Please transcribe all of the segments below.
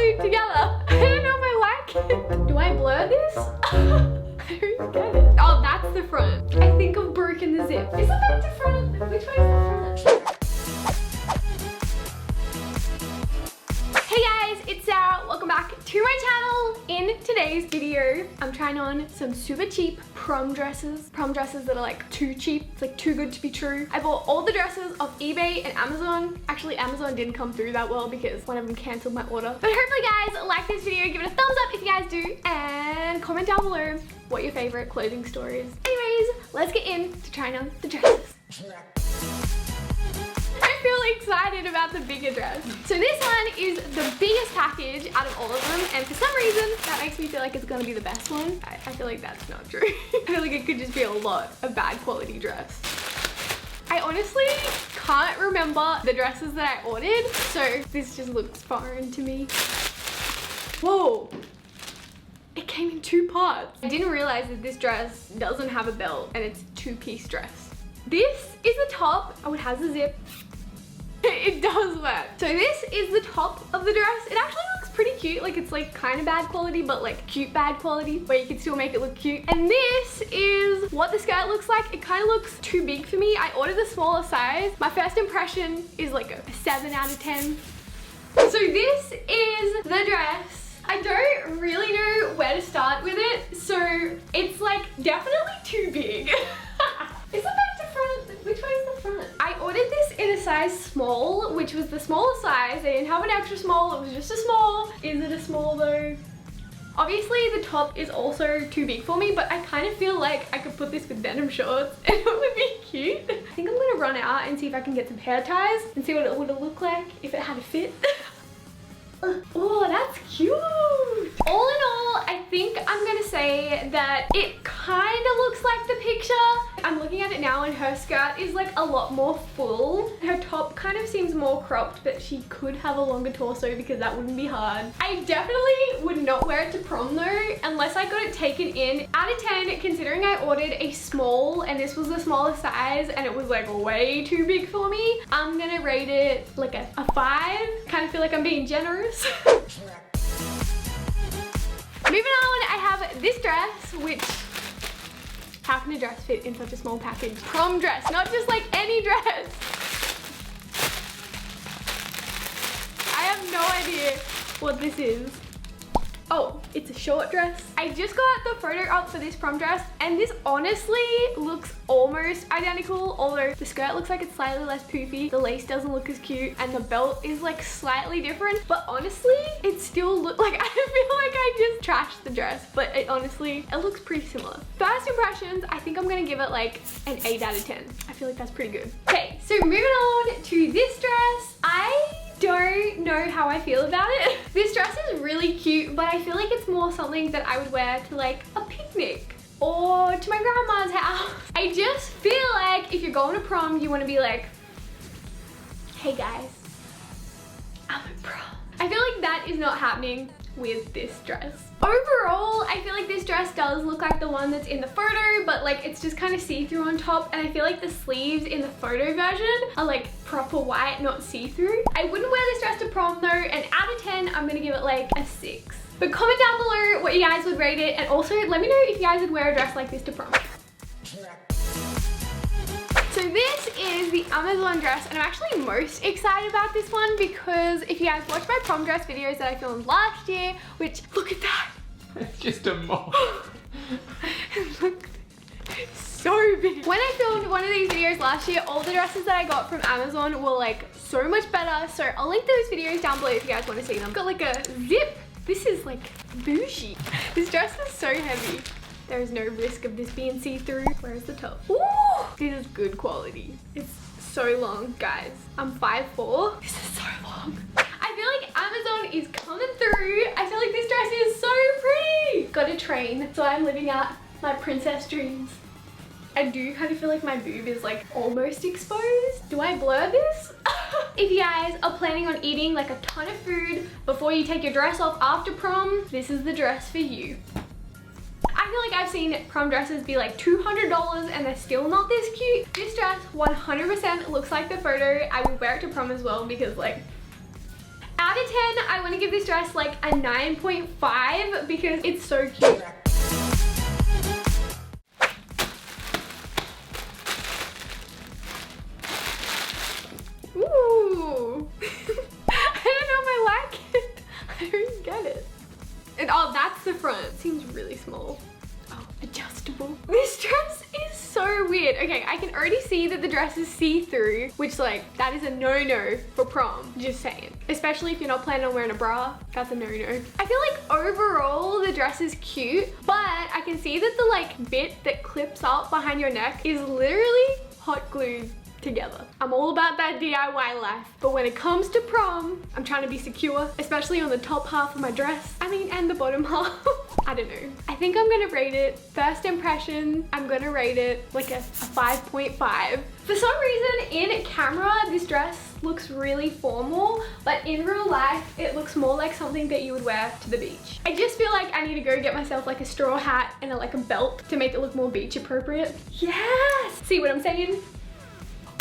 two together. I don't know if I like it. Do I blur this? I don't get it. Oh, that's the front. I think I've broken the zip. Is it back to front? Which way is the front? Hey guys, it's Sarah. Welcome back to my channel. In today's video, I'm trying on some super cheap prom dresses. Prom dresses that are like too cheap. It's like too good to be true. I bought all the dresses off eBay and Amazon. Actually, Amazon didn't come through that well because one of them canceled my order. But hopefully guys like this video. Give it a thumbs up if you guys do. And comment down below what your favorite clothing store is. Anyways, let's get into trying on the dresses. I feel excited about the bigger dress. So this one is the biggest package out of all of them, and for some reason that makes me feel like it's gonna be the best one. I feel like that's not true. I feel like it could just be a lot of bad quality dress. I honestly can't remember the dresses that I ordered, so this just looks foreign to me. Whoa! It came in two parts. I didn't realize that this dress doesn't have a belt and it's a two-piece dress. This is the top. Oh, it has a zip. It does work. So this is the top of the dress. It actually looks pretty cute. Like it's like kind of bad quality, but like cute bad quality where you can still make it look cute. And this is what the skirt looks like. It kind of looks too big for me. I ordered the smaller size. My first impression is like a 7 out of 10. So this is the dress. I don't really know where to start with it. So it's like definitely too big. Is it back to front? Which way is the front? I ordered this in a size small, which was the smaller size. They didn't have an extra small, it was just a small. Is it a small though? Obviously the top is also too big for me, but I kind of feel like I could put this with denim shorts and it would be cute. I think I'm gonna run out and see if I can get some hair ties and see what it would look like if it had a fit. Oh, that's cute. All in all, I think I'm gonna say that it kind of looks like the picture. I'm looking at it now and her skirt is like a lot more full. Her top kind of seems more cropped, but she could have a longer torso because that wouldn't be hard. I definitely would not wear it to prom though, unless I got it taken in. Out of 10, considering I ordered a small and this was the smallest size and it was like way too big for me, I'm gonna rate it like a 5. Kind of feel like I'm being generous. Moving on, I have this dress, which, how can a dress fit in such a small package? Prom dress, not just like any dress. I have no idea what this is. Oh, it's a short dress. I just got the photo up for this prom dress and this honestly looks almost identical, although the skirt looks like it's slightly less poofy, the lace doesn't look as cute, and the belt is like slightly different, but honestly, it still looks like, I feel like I just trashed the dress, but it honestly, it looks pretty similar. First impressions, I think I'm gonna give it like an 8 out of 10. I feel like that's pretty good. Okay, so moving on to this dress. I don't know how I feel about it. This dress is really cute, but I feel like it's more something that I would wear to like a picnic or to my grandma's house. I just feel like if you're going to prom, you want to be like, hey guys, I'm at prom. I feel like that is not happening with this dress. Overall, I feel like this dress does look like the one that's in the photo, but like it's just kind of see-through on top, and I feel like the sleeves in the photo version are like proper white, not see-through. I wouldn't wear this dress to prom though, and out of 10, I'm gonna give it like a 6. But comment down below what you guys would rate it, and also let me know if you guys would wear a dress like this to prom. So this is the Amazon dress, and I'm actually most excited about this one because if you guys watch my prom dress videos that I filmed last year, which, look at that. It's just a moth. Look, so big. When I filmed one of these videos last year, all the dresses that I got from Amazon were like so much better. So I'll link those videos down below if you guys want to see them. Got like a zip. This is like bougie. This dress is so heavy. There is no risk of this being see-through. Where is the top? Ooh, this is good quality. It's so long, guys. I'm 5'4". This is so long. I feel like Amazon is coming through. I feel like this dress is so pretty. Got a train, so I'm living out my princess dreams. I do kind of feel like my boob is like almost exposed. Do I blur this? If you guys are planning on eating like a ton of food before you take your dress off after prom, this is the dress for you. I feel like I've seen prom dresses be like $200 and they're still not this cute. This dress 100% looks like the photo. I would wear it to prom as well because like, Out of 10, I want to give this dress like a 9.5 because it's so cute. Ooh. I don't know if I like it. I don't get it. And oh, that's the front. It seems really small. Oh, adjustable. This dress is so weird. Okay, I can already see that the dress is see-through, which like, that is a no-no for prom, just saying. Especially if you're not planning on wearing a bra, that's a no-no. I feel like overall the dress is cute, but I can see that the like bit that clips up behind your neck is literally hot glued together. I'm all about that DIY life, but when it comes to prom, I'm trying to be secure, especially on the top half of my dress. I mean, and the bottom half. I don't know. I think I'm gonna rate it, first impression, I'm gonna rate it like a 5.5. For some reason, in camera, this dress looks really formal, but in real life, it looks more like something that you would wear to the beach. I just feel like I need to go get myself like a straw hat and like a belt to make it look more beach appropriate. Yes! See what I'm saying?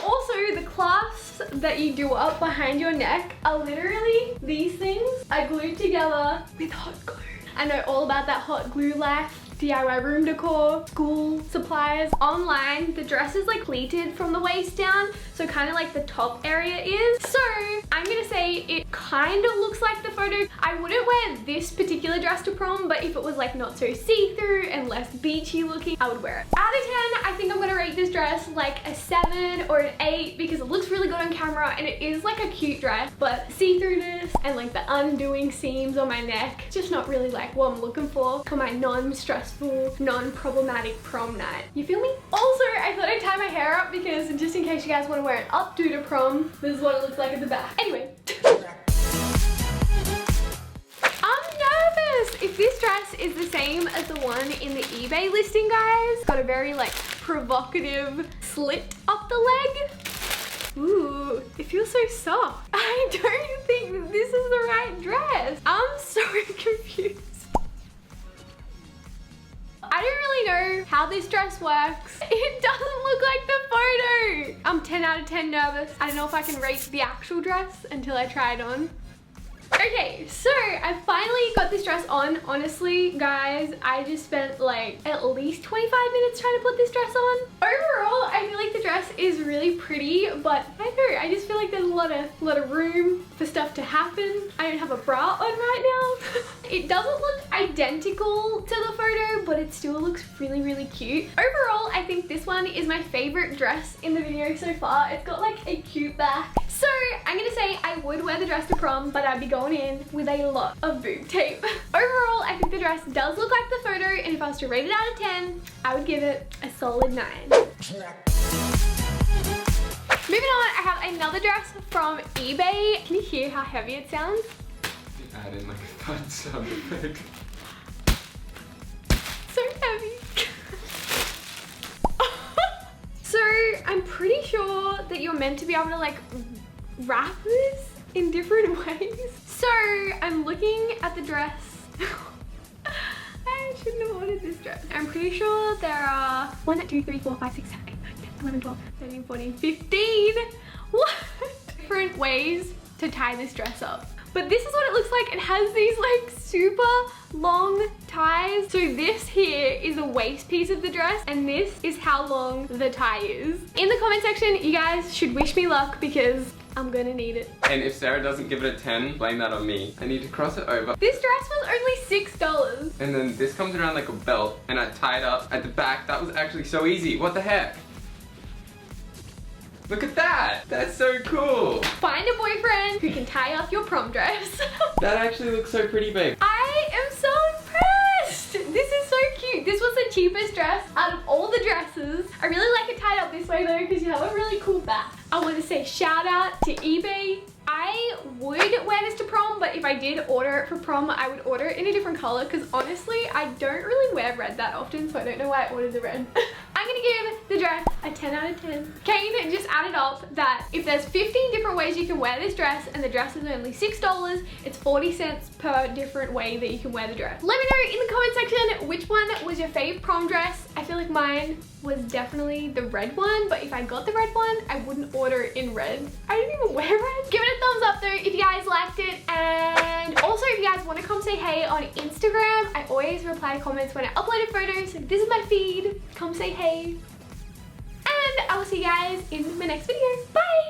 Also, the clasps that you do up behind your neck are literally these things are glued together with hot glue. I know all about that hot glue life. DIY room decor, school supplies. Online, the dress is like pleated from the waist down, so kind of like the top area is. So I'm gonna say it kind of looks like the photo. I wouldn't wear this particular dress to prom, but if it was like not so see-through and less beachy looking, I would wear it. Out of 10, I think I'm gonna rate this dress like a 7 or an 8 because it looks really good on camera and it is like a cute dress, but see-throughness and like the undoing seams on my neck, just not really like what I'm looking for my non-stressful, non-problematic prom night. You feel me? Also, I thought I'd tie my hair up because just in case you guys want to wear an updo to prom, this is what it looks like at the back. Anyway. I'm nervous! If this dress is the same as the one in the eBay listing, guys, got a very like provocative slit up the leg. Ooh, it feels so soft. I don't think that this is the right dress. I'm so confused. I don't really know how this dress works. It doesn't look like the photo. I'm 10 out of 10 nervous. I don't know if I can rate the actual dress until I try it on. Okay, so I finally got this dress on. Honestly, guys, I just spent like at least 25 minutes trying to put this dress on. Overall, I feel like the dress is really pretty, but I don't know, I just feel like there's a lot of room for stuff to happen. I don't have a bra on right now. It doesn't look identical to the photo, but it still looks really, really cute. Overall, I think this one is my favorite dress in the video so far. It's got like a cute back. So I'm gonna say I would wear the dress to prom, but I'd be going in with a lot of boob tape. Overall, I think the dress does look like the photo, and if I was to rate it out of 10, I would give it a solid 9. Moving on, I have another dress from eBay. Can you hear how heavy it sounds? Add in like a thud sound effect. So heavy. So I'm pretty sure that you're meant to be able to like wrap this in different ways. So I'm looking at the dress. I shouldn't have ordered this dress. I'm pretty sure there are 1, 2, 3, 4, 5, 6, 7, 8, 9, 10, 11, 12, 13, 14, 15. What? Different ways to tie this dress up. But this is what it looks like. It has these like super long ties. So this here is the waist piece of the dress, and this is how long the tie is. In the comment section, you guys should wish me luck because I'm gonna need it. And if Sarah doesn't give it a 10, blame that on me. I need to cross it over. This dress was only $6. And then this comes around like a belt, and I tie it up at the back. That was actually so easy. What the heck? Look at that! That's so cool! Find a boyfriend who can tie up your prom dress. That actually looks so pretty, babe. I am so impressed! This is so cute. This was the cheapest dress out of all the dresses. I really like it tied up this way though because you have a really cool back. I want to say shout out to eBay. I would wear this to prom, but if I did order it for prom, I would order it in a different color because honestly, I don't really wear red that often, so I don't know why I ordered the red. I'm gonna give the dress a 10 out of 10. Kane just added up that if there's 15 different ways you can wear this dress and the dress is only $6, it's 40 cents per different way that you can wear the dress. Let me know in the comment section which one was your fave prom dress. I feel like mine was definitely the red one, but if I got the red one, I wouldn't order it in red. I didn't even wear red. Give it a thumbs up though if you guys liked it, and also if you guys want to come say hey on Instagram, I always reply to comments when I upload a photo, so this is my feed. Come say hey. And I will see you guys in my next video. Bye!